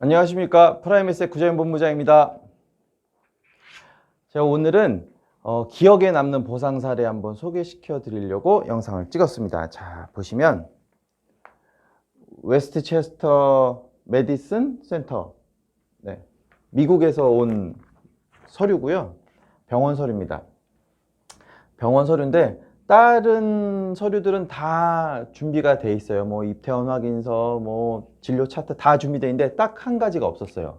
안녕하십니까. 프라임에셋 구자연 본부장입니다. 제가 오늘은 기억에 남는 보상 사례 한번 소개시켜 드리려고 영상을 찍었습니다. 자, 보시면 웨스트체스터 메디슨 센터, 네, 미국에서 온 서류고요. 병원 서류입니다. 병원 서류인데 다른 서류들은 다 준비가 돼 있어요. 뭐 입퇴원 확인서, 뭐 진료 차트 다 준비돼 있는데 딱 한 가지가 없었어요.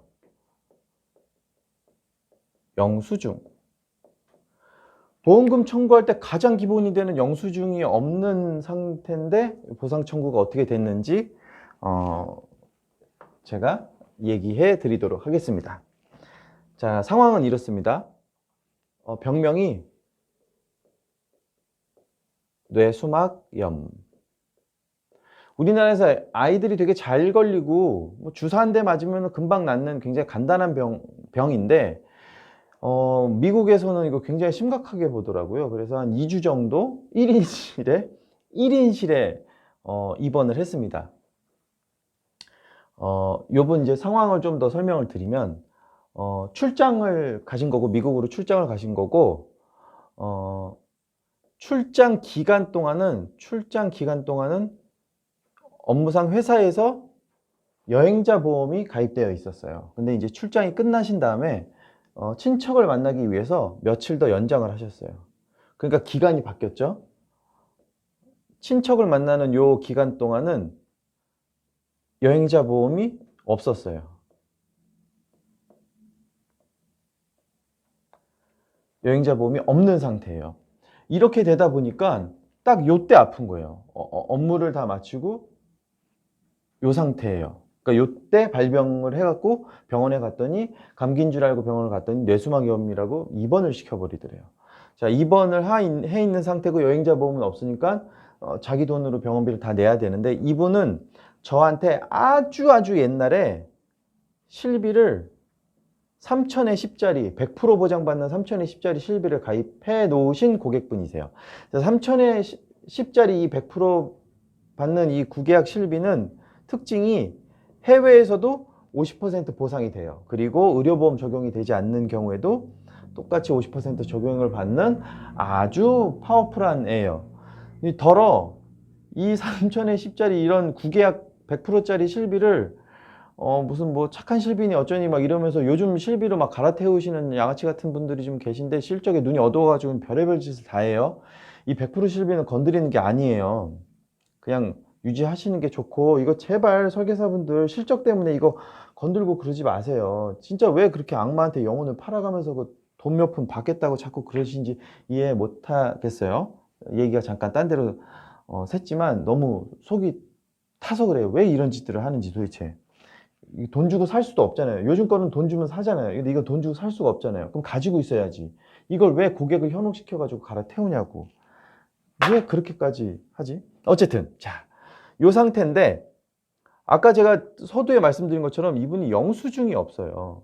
영수증. 보험금 청구할 때 가장 기본이 되는 영수증이 없는 상태인데 보상 청구가 어떻게 됐는지 제가 얘기해 드리도록 하겠습니다. 자, 상황은 이렇습니다. 병명이 뇌수막염. 우리나라에서 아이들이 되게 잘 걸리고 뭐 주사 한 대 맞으면 금방 낫는 굉장히 간단한 병인데 미국에서는 이거 굉장히 심각하게 보더라고요. 그래서 한 2주 정도 1인실에 입원을 했습니다. 요번 이제 상황을 좀 더 설명을 드리면 출장을 가신 거고, 미국으로 출장을 가신 거고, 출장 기간 동안은 업무상 회사에서 여행자 보험이 가입되어 있었어요. 근데 이제 출장이 끝나신 다음에 친척을 만나기 위해서 며칠 더 연장을 하셨어요. 그러니까 기간이 바뀌었죠. 친척을 만나는 요 기간 동안은 여행자 보험이 없었어요. 여행자 보험이 없는 상태예요. 이렇게 되다 보니까 딱 요때 아픈 거예요. 업무를 다 마치고 요 상태예요. 그러니까 요때 발병을 해갖고 병원에 갔더니 감기인 줄 알고 병원을 갔더니 뇌수막염이라고 입원을 시켜버리더래요. 자, 입원을 해 있는 상태고 여행자 보험은 없으니까 자기 돈으로 병원비를 다 내야 되는데, 이분은 저한테 아주 옛날에 실비를 3,000에 10짜리 100% 보장받는 3,000에 10짜리 실비를 가입해 놓으신 고객분이세요. 3,000에 10짜리 이 100% 받는 이 구계약 실비는 특징이 해외에서도 50% 보상이 돼요. 그리고 의료보험 적용이 되지 않는 경우에도 똑같이 50% 적용을 받는 아주 파워풀한 애예요. 더러 이 3,000에 10짜리 이런 구계약 100%짜리 실비를 무슨 뭐 착한 실비니 어쩌니 막 이러면서 요즘 실비로 막 갈아태우시는 양아치 같은 분들이 좀 계신데, 실적에 눈이 어두워가지고 별의별 짓을 다 해요. 이 100% 실비는 건드리는 게 아니에요. 그냥 유지하시는 게 좋고, 이거 제발 설계사분들 실적 때문에 이거 건들고 그러지 마세요. 진짜 왜 그렇게 악마한테 영혼을 팔아가면서 그 돈 몇 푼 받겠다고 자꾸 그러시는지 이해 못 하겠어요. 얘기가 잠깐 딴 데로 샜지만 너무 속이 타서 그래요. 왜 이런 짓들을 하는지 도대체. 돈 주고 살 수도 없잖아요. 요즘 거는 돈 주면 사잖아요. 근데 이거 돈 주고 살 수가 없잖아요. 그럼 가지고 있어야지. 이걸 왜 고객을 현혹시켜가지고 갈아태우냐고. 왜 그렇게까지 하지? 어쨌든 자, 요 상태인데 아까 제가 서두에 말씀드린 것처럼 이분이 영수증이 없어요.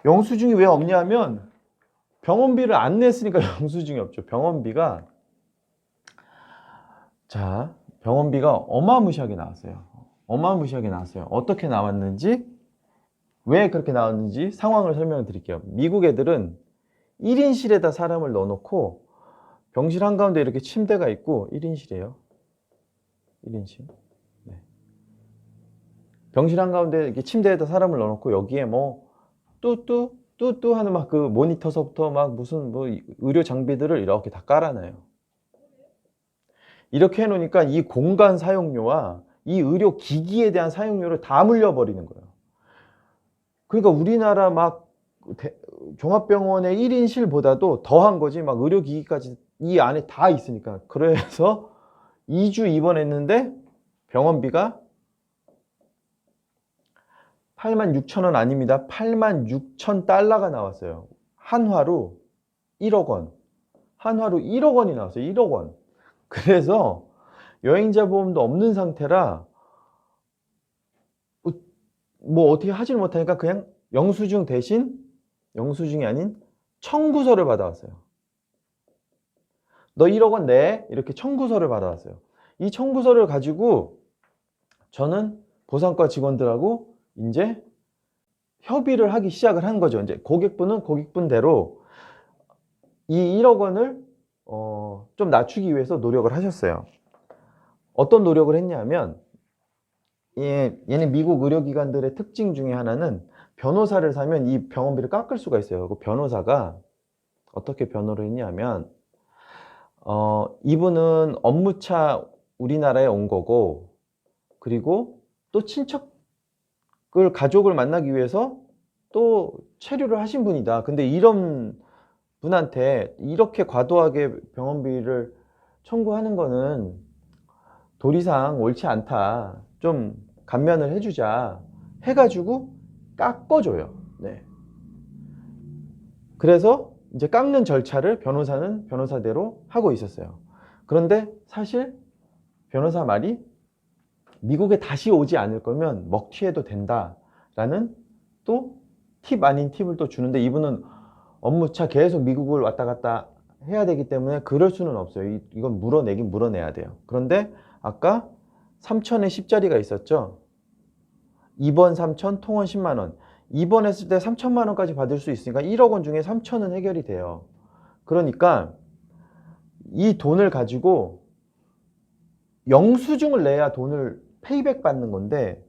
영수증이 왜 없냐면 병원비를 안 냈으니까 영수증이 없죠. 병원비가 어마무시하게 나왔어요. 어마무시하게 나왔어요. 어떻게 나왔는지, 왜 그렇게 나왔는지 상황을 설명을 드릴게요. 미국 애들은 1인실에다 사람을 넣어놓고 병실 한가운데 이렇게 침대가 있고, 1인실이에요. 1인실. 네. 병실 한가운데 이렇게 침대에다 사람을 넣어놓고 여기에 뭐 뚜뚜 하는 막 그 모니터서부터 막 무슨 뭐 의료 장비들을 이렇게 다 깔아놔요. 이렇게 해놓으니까 이 공간 사용료와 이 의료 기기에 대한 사용료를 다 물려버리는 거예요. 그러니까 우리나라 막 종합병원의 1인실보다도 더한 거지, 막 의료기기까지 이 안에 다 있으니까. 그래서 2주 입원했는데 병원비가 86,000원 아닙니다. 86,000달러가 나왔어요. 한화로 1억 원. 한화로 1억 원이 나왔어요. 1억 원. 그래서 여행자 보험도 없는 상태라 뭐 어떻게 하지를 못하니까 그냥 영수증 대신, 영수증이 아닌 청구서를 받아왔어요. 너 1억 원 내? 이렇게 청구서를 받아왔어요. 이 청구서를 가지고 저는 보상과 직원들하고 이제 협의를 하기 시작을 한 거죠. 이제 고객분은 고객분대로 이 1억 원을 좀 낮추기 위해서 노력을 하셨어요. 어떤 노력을 했냐면 얘는 미국 의료기관들의 특징 중에 하나는 변호사를 사면 이 병원비를 깎을 수가 있어요. 그 변호사가 어떻게 변호를 했냐면 이분은 업무차 우리나라에 온 거고, 그리고 또 친척을 가족을 만나기 위해서 또 체류를 하신 분이다. 근데 이런 분한테 이렇게 과도하게 병원비를 청구하는 거는 도리상 옳지 않다. 좀 감면을 해주자 해가지고 깎아줘요. 네. 그래서 이제 깎는 절차를 변호사는 변호사대로 하고 있었어요. 그런데 사실 변호사 말이 미국에 다시 오지 않을 거면 먹튀해도 된다라는 또 팁 아닌 팁을 또 주는데, 이분은 업무차 계속 미국을 왔다 갔다 해야 되기 때문에 그럴 수는 없어요. 이건 물어내긴 물어내야 돼요. 그런데 아까 3천에 10짜리가 있었죠. 입원 3천, 통원 10만 원. 입원했을 때 3천만 원까지 받을 수 있으니까 1억 원 중에 3천은 해결이 돼요. 그러니까 이 돈을 가지고 영수증을 내야 돈을 페이백 받는 건데,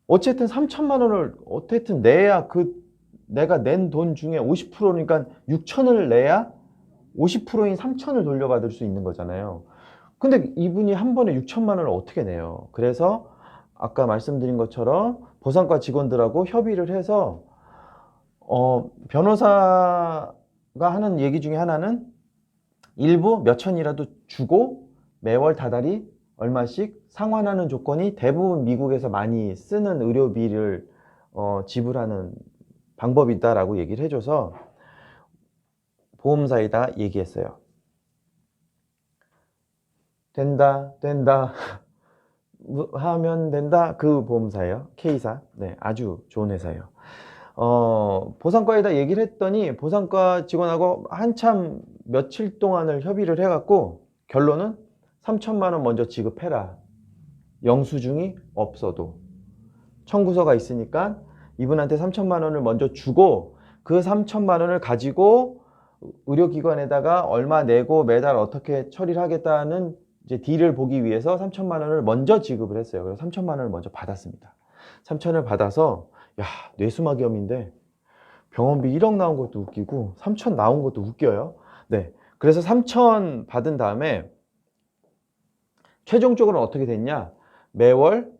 어쨌든 3천만 원을 어쨌든 내야 내가 낸 돈 중에 50%니까 6천을 내야 50%인 3천을 돌려받을 수 있는 거잖아요. 근데 이분이 한 번에 6천만 원을 어떻게 내요? 그래서 아까 말씀드린 것처럼 보상과 직원들하고 협의를 해서 변호사가 하는 얘기 중에 하나는 일부 몇 천이라도 주고 매월 다달이 얼마씩 상환하는 조건이 대부분 미국에서 많이 쓰는 의료비를 지불하는 방법이다라고 얘기를 해줘서 보험사에다 얘기했어요. 된다 하면 된다. 그 보험사예요. K사. 네, 아주 좋은 회사예요. 보상과에다 얘기를 했더니 보상과 직원하고 한참 며칠 동안을 협의를 해갖고 결론은 3천만 원 먼저 지급해라. 영수증이 없어도. 청구서가 있으니까 이분한테 3천만 원을 먼저 주고 그 3천만 원을 가지고 의료기관에다가 얼마 내고 매달 어떻게 처리를 하겠다는 이제 딜을 보기 위해서 3천만 원을 먼저 지급을 했어요. 그래서 3천만 원을 먼저 받았습니다. 3천을 받아서 야, 뇌수막염인데 병원비 1억 나온 것도 웃기고 3천 나온 것도 웃겨요. 네, 그래서 3천 받은 다음에 최종적으로는 어떻게 됐냐? 매월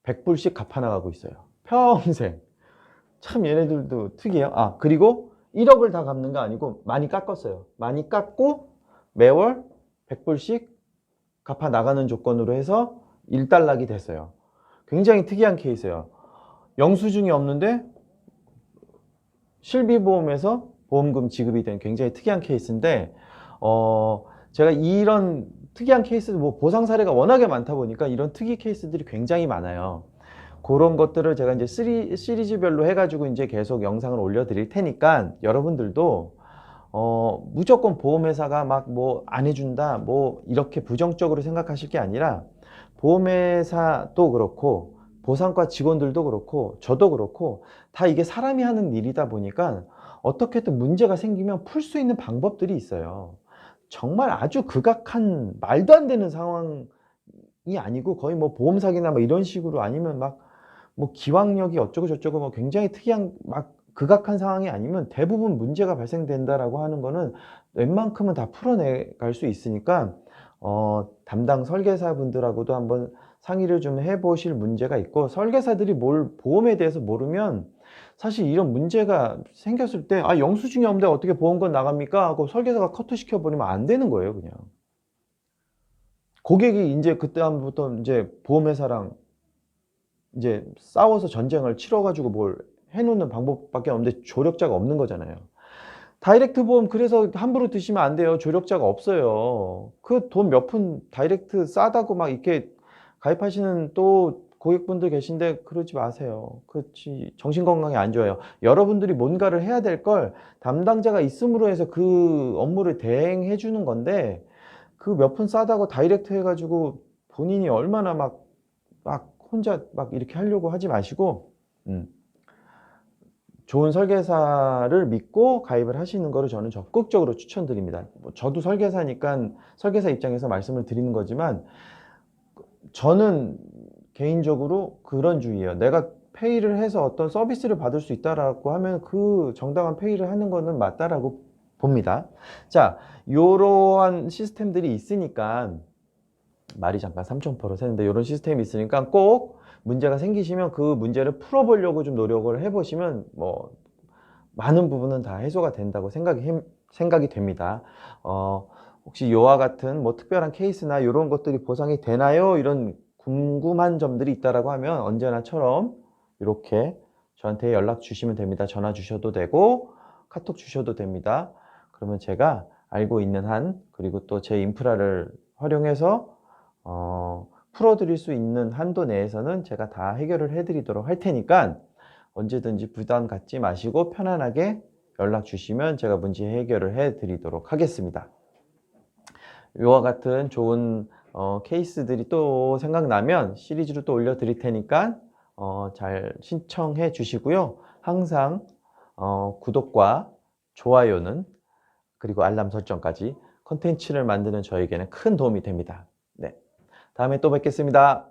100불씩 갚아나가고 있어요. 평생. 참 얘네들도 특이해요. 그리고 1억을 다 갚는 거 아니고 많이 깎았어요. 많이 깎고 매월 100불씩 갚아나가는 조건으로 해서 일단락이 됐어요. 굉장히 특이한 케이스예요. 영수증이 없는데 실비보험에서 보험금 지급이 된 굉장히 특이한 케이스인데, 제가 이런 특이한 케이스, 보상 사례가 워낙에 많다 보니까 이런 특이 케이스들이 굉장히 많아요. 그런 것들을 제가 이제 시리즈별로 해가지고 이제 계속 영상을 올려드릴 테니까 여러분들도 무조건 보험회사가 막 뭐 안 해준다, 뭐 이렇게 부정적으로 생각하실 게 아니라 보험회사도 그렇고 보상과 직원들도 그렇고 저도 그렇고 다 이게 사람이 하는 일이다 보니까 어떻게든 문제가 생기면 풀 수 있는 방법들이 있어요. 정말 아주 극악한 말도 안 되는 상황이 아니고 거의 뭐 보험 사기나 뭐 이런 식으로 아니면 막 뭐 기왕력이 어쩌고 저쩌고 뭐 굉장히 특이한 막 극악한 상황이 아니면 대부분 문제가 발생된다라고 하는 거는 웬만큼은 다 풀어내갈 수 있으니까 담당 설계사분들하고도 한번 상의를 좀 해보실 문제가 있고, 설계사들이 보험에 대해서 모르면 사실 이런 문제가 생겼을 때 영수증이 없는데 어떻게 보험금 나갑니까? 하고 설계사가 커트 시켜버리면 안 되는 거예요, 그냥. 고객이 이제 그때부터 이제 보험회사랑 이제 싸워서 전쟁을 치러가지고 뭘 해놓는 방법밖에 없는데 조력자가 없는 거잖아요. 다이렉트 보험 그래서 함부로 드시면 안 돼요. 조력자가 없어요. 그 돈 몇 푼 다이렉트 싸다고 막 이렇게 가입하시는 또 고객분들 계신데 그러지 마세요. 그렇지, 정신건강에 안 좋아요. 여러분들이 뭔가를 해야 될 걸 담당자가 있음으로 해서 그 업무를 대행해 주는 건데, 그 몇 푼 싸다고 다이렉트 해가지고 본인이 얼마나 막 혼자 막 이렇게 하려고 하지 마시고 좋은 설계사를 믿고 가입을 하시는 거를 저는 적극적으로 추천드립니다. 뭐 저도 설계사니까 설계사 입장에서 말씀을 드리는 거지만 저는 개인적으로 그런 주의예요. 내가 페이를 해서 어떤 서비스를 받을 수 있다라고 하면 그 정당한 페이를 하는 거는 맞다라고 봅니다. 자, 요러한 시스템들이 있으니까 말이 잠깐 3,000% 새는데 이런 시스템이 있으니까 꼭 문제가 생기시면 그 문제를 풀어보려고 좀 노력을 해보시면 뭐 많은 부분은 다 해소가 된다고 생각이 됩니다. 혹시 요와 같은 뭐 특별한 케이스나 이런 것들이 보상이 되나요? 이런 궁금한 점들이 있다라고 하면 언제나처럼 이렇게 저한테 연락 주시면 됩니다. 전화 주셔도 되고 카톡 주셔도 됩니다. 그러면 제가 알고 있는 한 그리고 또 제 인프라를 활용해서 풀어드릴 수 있는 한도 내에서는 제가 다 해결을 해드리도록 할 테니까 언제든지 부담 갖지 마시고 편안하게 연락 주시면 제가 문제 해결을 해드리도록 하겠습니다. 이와 같은 좋은 케이스들이 또 생각나면 시리즈로 또 올려드릴 테니까 잘 신청해 주시고요. 항상 구독과 좋아요는 그리고 알람 설정까지 컨텐츠를 만드는 저에게는 큰 도움이 됩니다. 네, 다음에 또 뵙겠습니다.